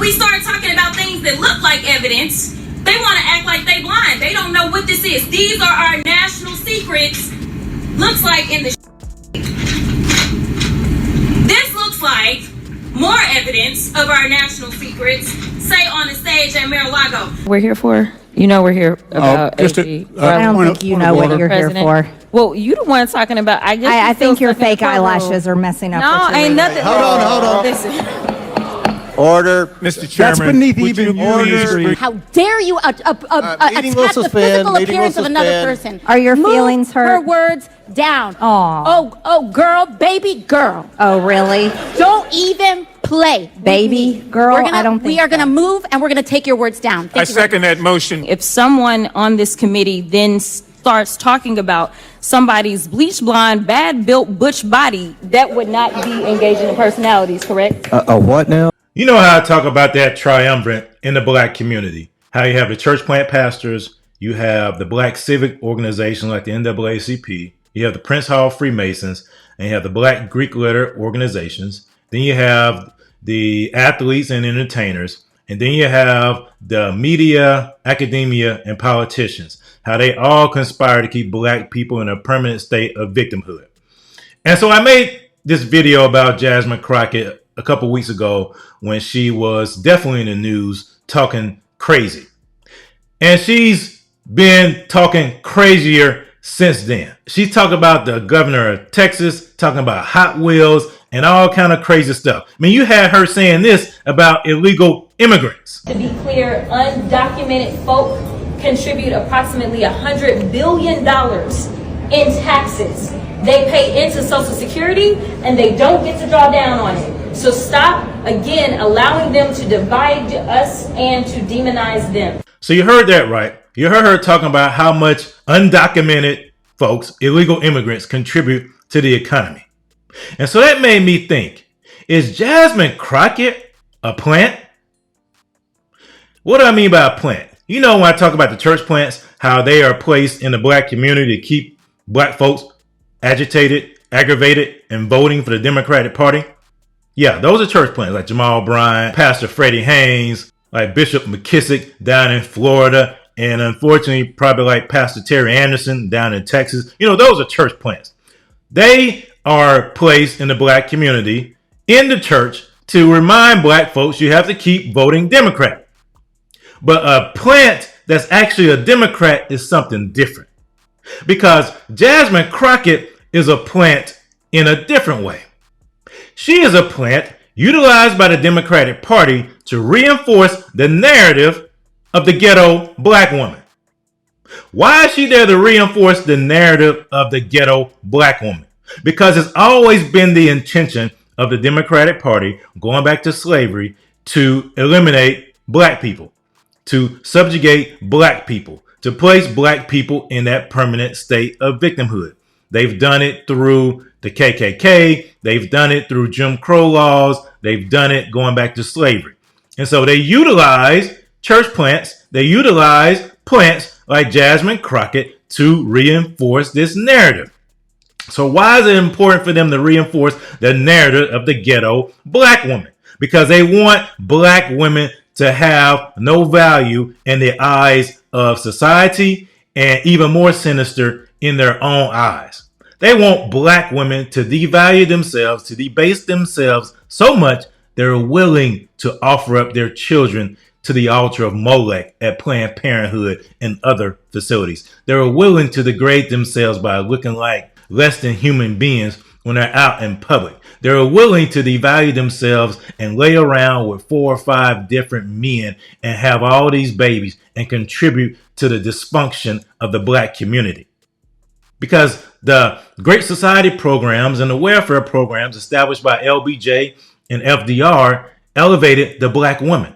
we start talking about things that look like evidence, they want to act like they blind. They don't know what this is. These are our national secrets. Looks like in the this looks like more evidence of our national secrets. Say on the stage at Mar-a-Lago. We're here for, we're here about AG. I don't think you know what you're here for. Well, you the one talking about. I think your fake eyelashes are messing up. No, ain't nothing. Hold on. Listen. Order. Mr. Chairman. That's beneath even order. How dare you attack the physical appearance of another person? Are your feelings hurt? Her words down. Oh, girl, baby girl. Oh, really? Don't even play. Baby girl? I don't think we are going to move and we're going to take your words down. I second that motion. If someone on this committee then starts talking about somebody's bleach blonde, bad built butch body, that would not be engaging in personalities, correct? What now? You know how I talk about that triumvirate in the black community. How you have the church plant pastors, you have the black civic organizations like the NAACP, you have the Prince Hall Freemasons, and you have the black Greek letter organizations. Then you have the athletes and entertainers, and then you have the media, academia, and politicians. How they all conspire to keep black people in a permanent state of victimhood. And so I made this video about Jasmine Crockett a couple weeks ago when she was definitely in the news talking crazy. And she's been talking crazier since then. She talked about the governor of Texas, talking about Hot Wheels and all kind of crazy stuff. I mean, you had her saying this about illegal immigrants. To be clear, undocumented folk contribute approximately $100 billion in taxes. They pay into Social Security and they don't get to draw down on it. So stop, again, allowing them to divide us and to demonize them. So you heard that right. You heard her talking about how much undocumented folks, illegal immigrants, contribute to the economy. And so that made me think, is Jasmine Crockett a plant? What do I mean by a plant? You know, when I talk about the church plants, how they are placed in the black community to keep black folks agitated, aggravated, and voting for the Democratic Party. Yeah, those are church plants like Jamal Bryant, Pastor Freddie Haynes, like Bishop McKissick down in Florida, and unfortunately, probably like Pastor Terry Anderson down in Texas. You know, those are church plants. They are placed in the black community in the church to remind black folks you have to keep voting Democrat. But a plant that's actually a Democrat is something different. Because Jasmine Crockett is a plant in a different way. She is a plant utilized by the Democratic Party to reinforce the narrative of the ghetto black woman. Why is she there to reinforce the narrative of the ghetto black woman? Because it's always been the intention of the Democratic Party, going back to slavery, to eliminate black people, to subjugate black people, to place black people in that permanent state of victimhood. They've done it through the KKK. They've done it through Jim Crow laws. They've done it going back to slavery. And so they utilize church plants. They utilize plants like Jasmine Crockett to reinforce this narrative. So why is it important for them to reinforce the narrative of the ghetto black woman? Because they want black women to have no value in the eyes of society, and even more sinister, in their own eyes. They want black women to devalue themselves, to debase themselves so much they're willing to offer up their children to the altar of Molech at Planned Parenthood and other facilities. They're willing to degrade themselves by looking like less than human beings when they're out in public. They're willing to devalue themselves and lay around with 4 or 5 different men and have all these babies and contribute to the dysfunction of the black community. Because the Great Society programs and the welfare programs established by LBJ and FDR elevated the black woman.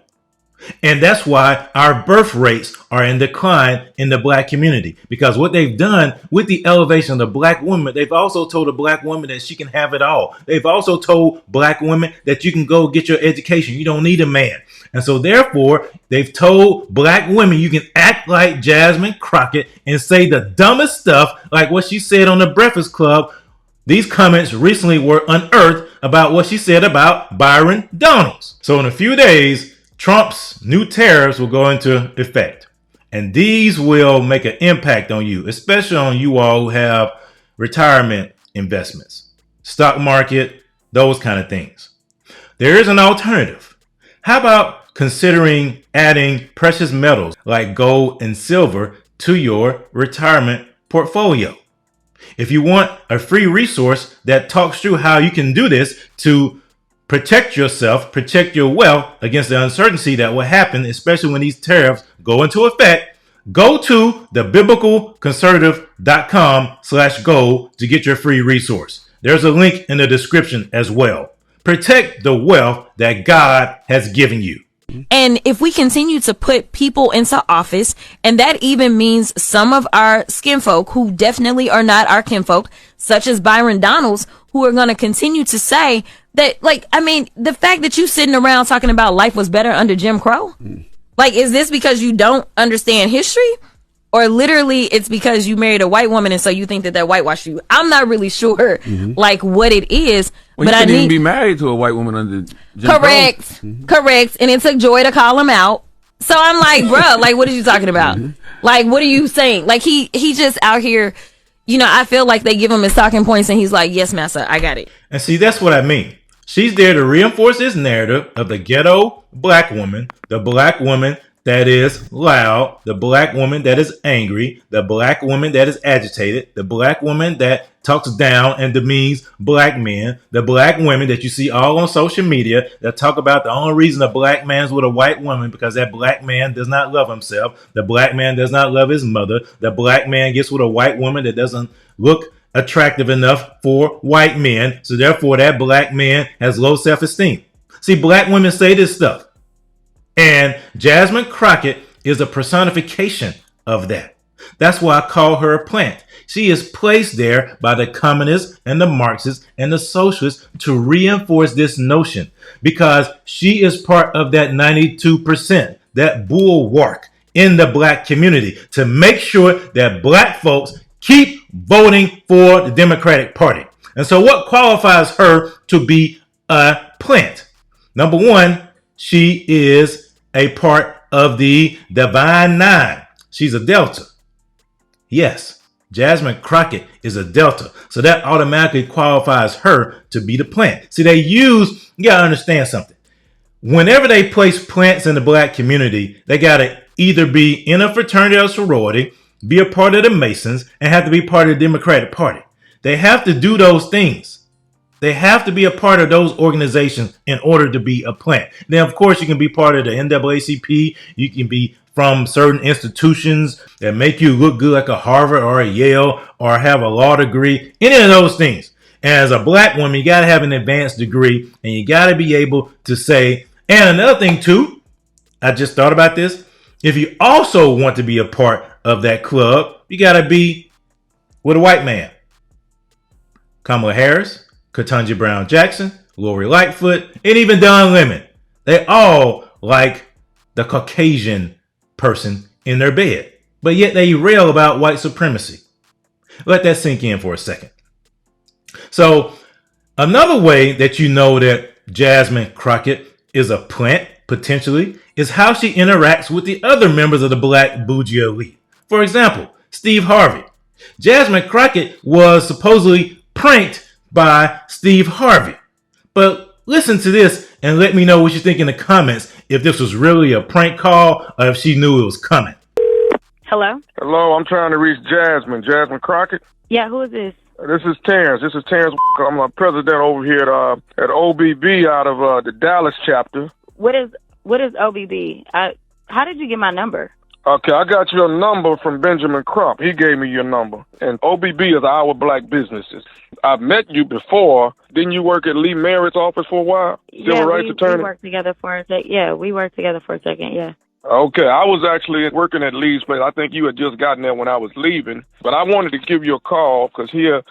And that's why our birth rates are in decline in the black community. Because what they've done with the elevation of the black woman, they've also told the black woman that she can have it all. They've also told black women that you can go get your education. You don't need a man. And so therefore, they've told black women you can act like Jasmine Crockett and say the dumbest stuff like what she said on the Breakfast Club. These comments recently were unearthed about what she said about Byron Donalds. So in a few days, Trump's new tariffs will go into effect. And these will make an impact on you, especially on you all who have retirement investments, stock market, those kind of things. There is an alternative. How about considering adding precious metals like gold and silver to your retirement portfolio? If you want a free resource that talks through how you can do this to protect yourself, protect your wealth against the uncertainty that will happen, especially when these tariffs go into effect, go to thebiblicalconservative.com/gold to get your free resource. There's a link in the description as well. Protect the wealth that God has given you. And if we continue to put people into office, and that even means some of our skinfolk who definitely are not our kinfolk, such as Byron Donalds, who are going to continue to say that, like, I mean, the fact that you sitting around talking about life was better under Jim Crow, like, is this because you don't understand history? Or literally it's because you married a white woman and so you think that whitewashed you? I'm not really sure, like, what it is. Well, but you I couldn't need even be married to a white woman under Jim correct, correct. And it took Joy to call him out. So I'm like, bruh, like, what are you talking about? Like, what are you saying? Like, he just out here, you know, I feel like they give him his talking points and he's like, yes, massa, I got it. And see, that's what I mean. She's there to reinforce this narrative of the ghetto black woman, the black woman that is loud, the black woman that is angry, the black woman that is agitated, the black woman that talks down and demeans black men, the black women that you see all on social media that talk about the only reason a black man's with a white woman because that black man does not love himself, the black man does not love his mother, the black man gets with a white woman that doesn't look attractive enough for white men, so therefore that black man has low self-esteem. See, black women say this stuff. And Jasmine Crockett is a personification of that. That's why I call her a plant. She is placed there by the communists and the Marxists and the socialists to reinforce this notion because she is part of that 92%, that bulwark in the black community to make sure that black folks keep voting for the Democratic Party. And so what qualifies her to be a plant? Number one, she is a part of the Divine Nine. She's a Delta. Yes, Jasmine Crockett is a Delta. So that automatically qualifies her to be the plant. See, you gotta understand something. Whenever they place plants in the black community, they gotta either be in a fraternity or sorority, be a part of the Masons, and have to be part of the Democratic Party. They have to do those things. They have to be a part of those organizations in order to be a plant. Then, of course, you can be part of the NAACP. You can be from certain institutions that make you look good, like a Harvard or a Yale, or have a law degree. Any of those things. And as a black woman, you got to have an advanced degree, and you got to be able to say. And another thing, too, I just thought about this. If you also want to be a part of that club, you got to be with a white man. Kamala Harris, Ketanji Brown Jackson, Lori Lightfoot, and even Don Lemon. They all like the Caucasian person in their bed, but yet they rail about white supremacy. Let that sink in for a second. So another way that you know that Jasmine Crockett is a plant, potentially, is how she interacts with the other members of the black bougie elite. For example, Steve Harvey. Jasmine Crockett was supposedly pranked by Steve Harvey. But listen to this and let me know what you think in the comments, if this was really a prank call or if she knew it was coming. Hello? Hello, I'm trying to reach Jasmine Crockett. Yeah, who is this? This is Terrence. I'm a president over here at OBB out of the Dallas chapter. What is OBB? How did you get my number? Okay, I got your number from Benjamin Crump. He gave me your number. And OBB is Our Black Businesses. I've met you before. Didn't you work at Lee Merritt's office for a while? Civil rights attorney? We worked together for a second. Yeah, we worked together for a second, yeah. Okay, I was actually working at Lee's place. I think you had just gotten there when I was leaving. But I wanted to give you a call because here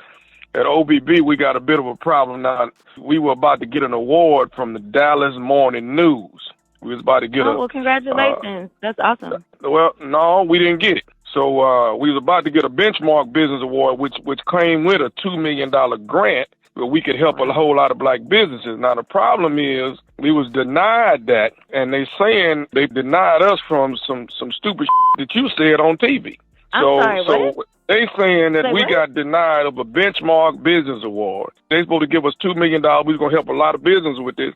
at OBB we got a bit of a problem now. We were about to get an award from the Dallas Morning News. We was about to get well, congratulations. That's awesome. Well, no, we didn't get it. So we was about to get a benchmark business award, which came with a $2 million grant but we could help a whole lot of black businesses. Now, the problem is we was denied that, and they saying they denied us from some stupid that you said on TV. So they saying that we got denied of a benchmark business award. They supposed to give us $2 million. We was going to help a lot of business with this.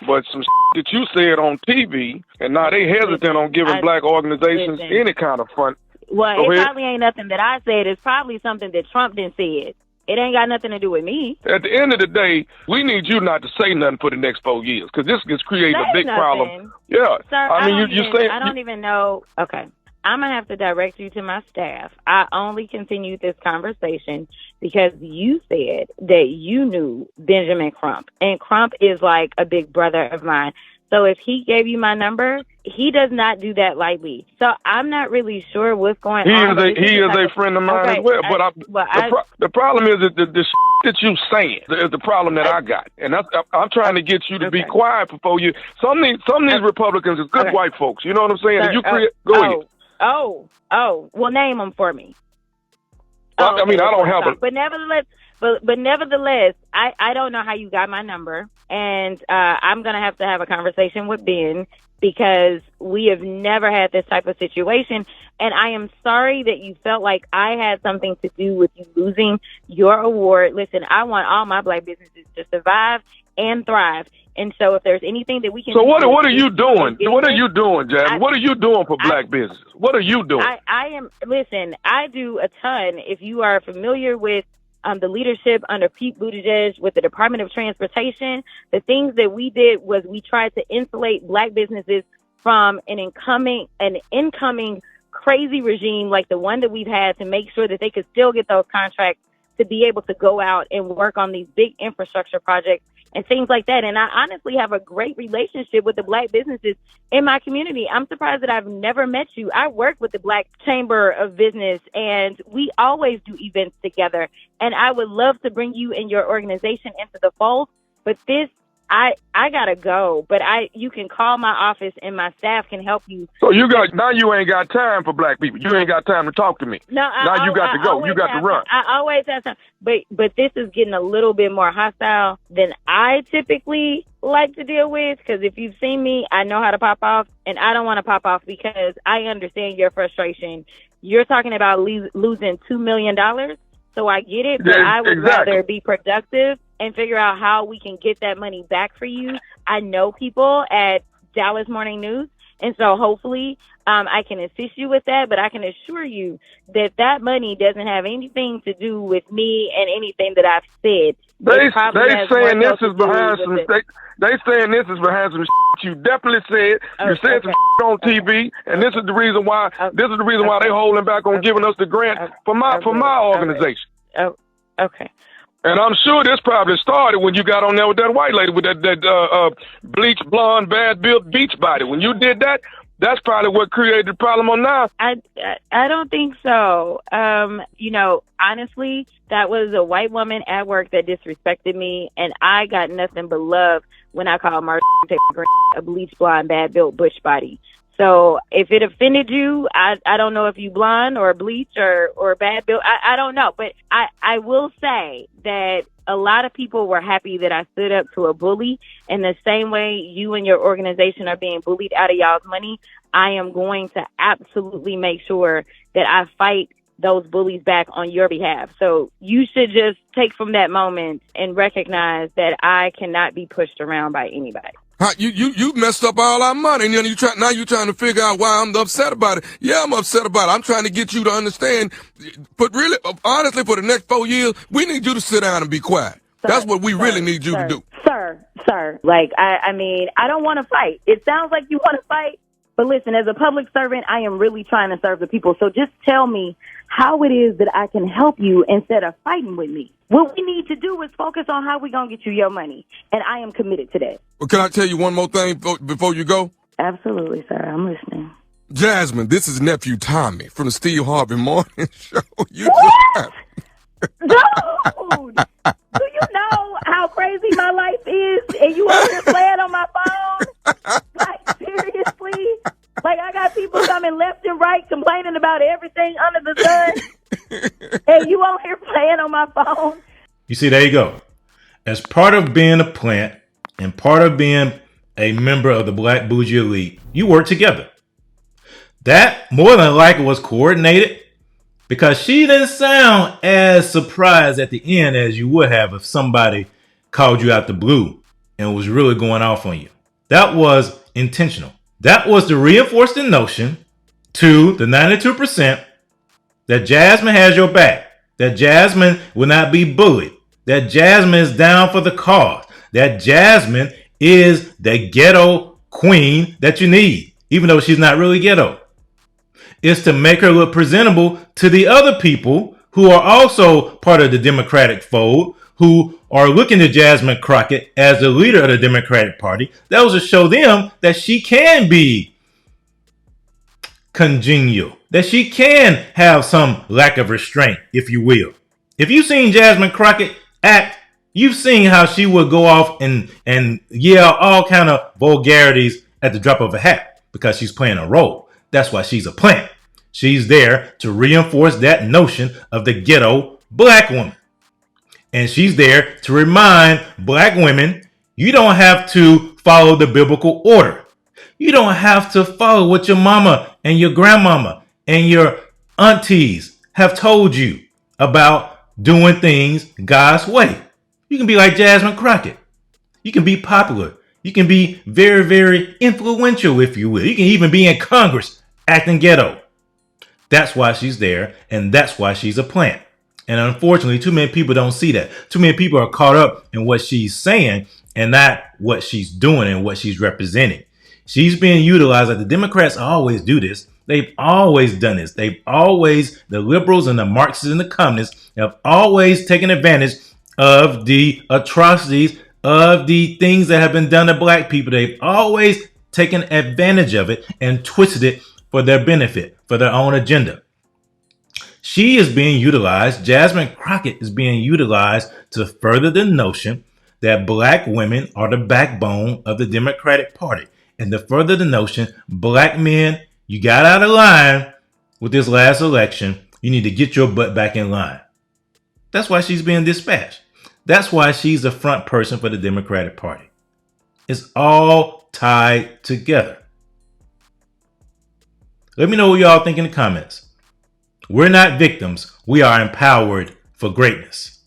But some that you said on TV, and now they hesitant on giving black organizations any kind of fund. Well, it probably ain't nothing that I said. It's probably something that Trump didn't say. It ain't got nothing to do with me. At the end of the day, we need you not to say nothing for the next 4 years, because this is creating a big problem. Yeah. Sir, I don't even know. Okay. I'm going to have to direct you to my staff. I only continued this conversation because you said that you knew Benjamin Crump, and Crump is like a big brother of mine. So if he gave you my number, he does not do that lightly. So I'm not really sure what's going on. He is a friend of mine as well. But the problem is that the that you saying is the problem that I got, and I'm trying to get you to be quiet before you. Some of these Republicans is good white folks. You know what I'm saying? Sir, go ahead. Well, name them for me. I mean, I don't have a. But nevertheless, I don't know how you got my number, and I'm gonna have to have a conversation with Ben because we have never had this type of situation, and I am sorry that you felt like I had something to do with you losing your award. Listen, I want all my black businesses to survive and thrive. And so if there's anything that we can do. So what are you doing? What are you doing, Jasmine? What are you doing for black businesses? What are you doing? Listen, I do a ton. If you are familiar with the leadership under Pete Buttigieg with the Department of Transportation, the things that we did was we tried to insulate black businesses from an incoming crazy regime like the one that we've had, to make sure that they could still get those contracts to be able to go out and work on these big infrastructure projects and things like that. And I honestly have a great relationship with the black businesses in my community. I'm surprised that I've never met you. I work with the Black Chamber of Business, and we always do events together. And I would love to bring you and your organization into the fold. But I gotta go. But you can call my office, and my staff can help you. So you ain't got time for black people. You ain't got time to talk to me. No, you got to go. You got to run. I always have time. But this is getting a little bit more hostile than I typically like to deal with, because if you've seen me, I know how to pop off, and I don't want to pop off because I understand your frustration. You're talking about losing $2 million. So I get it, but I would rather be productive and figure out how we can get that money back for you. I know people at Dallas Morning News, and so hopefully I can assist you with that, but I can assure you that that money doesn't have anything to do with me and anything that I've said. They saying this is behind some shit you definitely said. You said some shit on TV, and this is the reason why they holding back on giving us the grant for my organization. Okay. And I'm sure this probably started when you got on there with that white lady with that bleached blonde, bad built beach body. When you did that, that's probably what created the problem on now. I don't think so. Honestly, that was a white woman at work that disrespected me, and I got nothing but love when I called Marcia a bleached blonde, bad built bush body. So if it offended you, I don't know if you blonde or bleach or bad built. I don't know. But I will say that a lot of people were happy that I stood up to a bully. In the same way you and your organization are being bullied out of y'all's money, I am going to absolutely make sure that I fight those bullies back on your behalf. So you should just take from that moment and recognize that I cannot be pushed around by anybody. You messed up all our money, and you're trying to figure out why I'm upset about it. Yeah, I'm upset about it. I'm trying to get you to understand. But really, honestly, for the next 4 years, we need you to sit down and be quiet. Sir, that's what we really need you to do. Sir, like, I mean, I don't want to fight. It sounds like you want to fight, but listen, as a public servant, I am really trying to serve the people. So just tell me how it is that I can help you instead of fighting with me. What we need to do is focus on how we're going to get you your money, and I am committed to that. Well, can I tell you one more thing before you go? Absolutely, sir. I'm listening. Jasmine, this is nephew Tommy from the Steve Harvey Morning Show. What? Dude, do you know how crazy my life is, and you over here playing on my phone? Like, seriously? Like, I got people coming left and right complaining about everything under the sun, and you over here playing on my phone. You see, there you go. as part of being a plant and part of being a member of the black bougie elite, you work together. That more than likely was coordinated because she didn't sound as surprised at the end as you would have if somebody called you out the blue and was really going off on you. That was intentional. That was to reinforce the notion to the 92% that Jasmine has your back, that Jasmine will not be bullied, that Jasmine is down for the cause, that Jasmine is the ghetto queen that you need, even though she's not really ghetto. It's to make her look presentable to the other people who are also part of the Democratic fold, who are looking to Jasmine Crockett as the leader of the Democratic Party. That was to show them that she can be congenial, that she can have some lack of restraint, if you will. If you've seen Jasmine Crockett act, you've seen how she would go off and yell all kind of vulgarities at the drop of a hat because she's playing a role. That's why she's a plant. She's there to reinforce that notion of the ghetto black woman. And she's there to remind black women, you don't have to follow the biblical order. You don't have to follow what your mama and your grandmama and your aunties have told you about doing things God's way. You can be like Jasmine Crockett. You can be popular. You can be very, very influential, if you will. You can even be in Congress acting ghetto. That's why she's there, and that's why she's a plant. And unfortunately, too many people don't see that. Too many people are caught up in what she's saying and not what she's doing and what she's representing. She's being utilized. Like the Democrats always do this. They've always done this. The liberals and the Marxists and the communists have always taken advantage of the atrocities, of the things that have been done to black people. They've always taken advantage of it and twisted it for their benefit, for their own agenda. She is being utilized. Jasmine Crockett is being utilized to further the notion that black women are the backbone of the Democratic Party. And to further the notion, black men, you got out of line with this last election. You need to get your butt back in line. That's why she's being dispatched. That's why she's the front person for the Democratic Party. It's all tied together. Let me know what y'all think in the comments. We're not victims. We are empowered for greatness.